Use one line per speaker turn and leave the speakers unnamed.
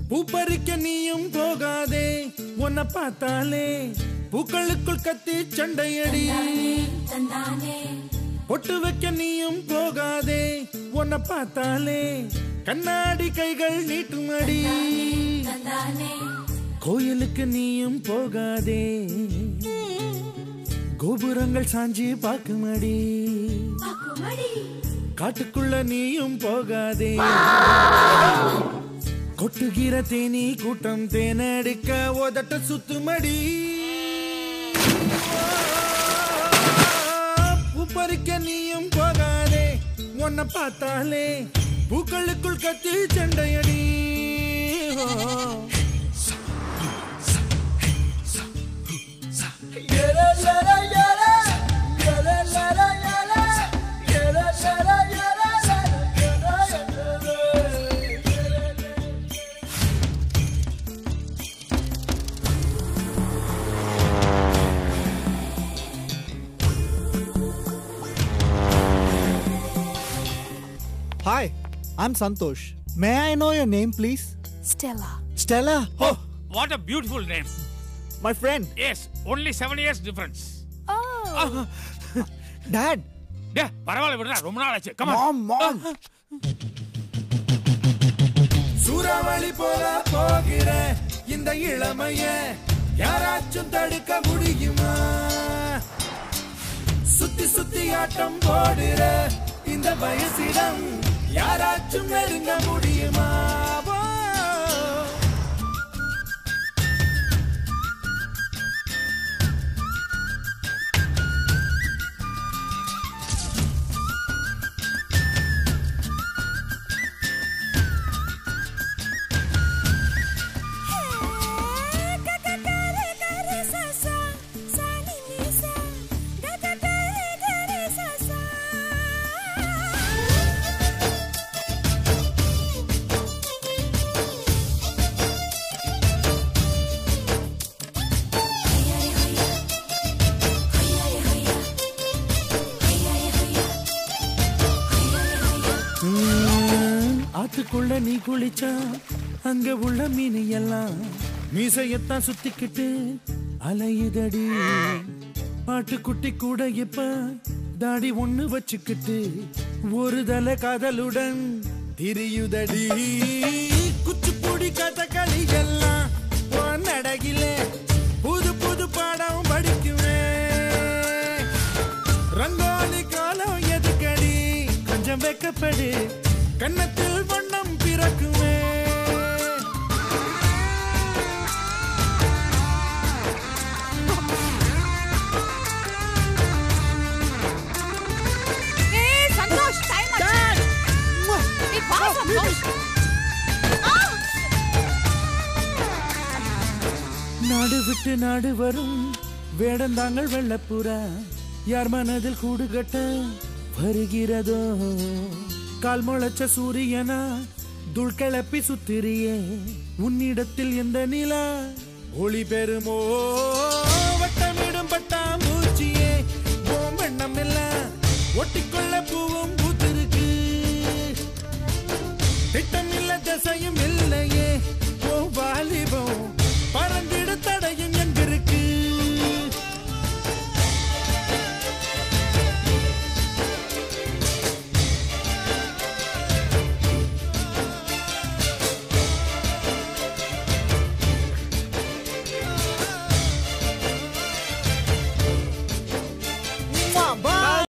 பூப்பறிக்க நீயும் போகாதே, உன்னை பார்த்தாலே பூக்களுக்குள் கத்தி சண்டையடி. பொட்டு வைக்க நீயும் போகாதே, உன்னை பார்த்தாலே கண்ணாடி கைகள் நீட்டுமடி. கோயிலுக்கு நீயும் போகாதே, கோபுரங்கள் சாஞ்சி பாக்குமடி. காட்டுக்குள்ள நீயும் போகாதே, கொட்டுகிற தேனி கூட்டம் தேனடிக்க ஓதட்ட சுத்துமடி. பூப்பறிக்க நீயும் போகாதே, உன்னை பார்த்தாலே பூக்களுக்குள் கத்தி சண்டையடி.
Hi, I'm Santosh. May I know your name, please?
Stella.
Stella?
Oh, what a beautiful name.
My friend.
Yes, only 7 years difference.
Oh.
Dad.
Yeah, பரவாயில்லை விடுறா, ரொம்ப நாள் ஆச்சு. Come on.
Mom.
சூறாவளி போல போகிற இந்த இளமைய யாராச்சும் தடுக்க முடியுமா? சுத்தி சுத்தி ஆட்டம் போடுற இந்த வயசிடம் யாராச்சும் நெருங்க முடியுமா? ஆத்துக்குள்ள நீ குளிச்சா அங்க உள்ள மீன் எல்லாம் மீசையத்தான் சுத்திக்கிட்டு அலையுதடி. ஆட்டுக்குட்டி கூட இப்ப தாடி ஒண்ணு வச்சுக்கிட்டு ஒரு தலை காதலுடன் திரியுதடி. குச்சிப்புடி கதகளி எல்லாம் நடகில புது புது பாடம் படிக்குவேன். ரங்கோலி காலம் எதுக்கடி, கொஞ்சம் வெக்கப்படு, கண்ணத்தில் வண்ணம் பிறக்குமே.
சந்தோஷ், டைம் ஆச்சு. ஏய் வா சந்தோஷ்.
நாடு விட்டு நாடு வரும் வேடந்தாங்கள் வெள்ளப்புறா யார் மனதில் கூடு கட்ட வருகிறதோ. கால் முளைச்ச சூரியனா துள் கிளப்பி சுத்திரியே, உன்னிடத்தில் எந்த நிலா ஒளி பெறுமோ?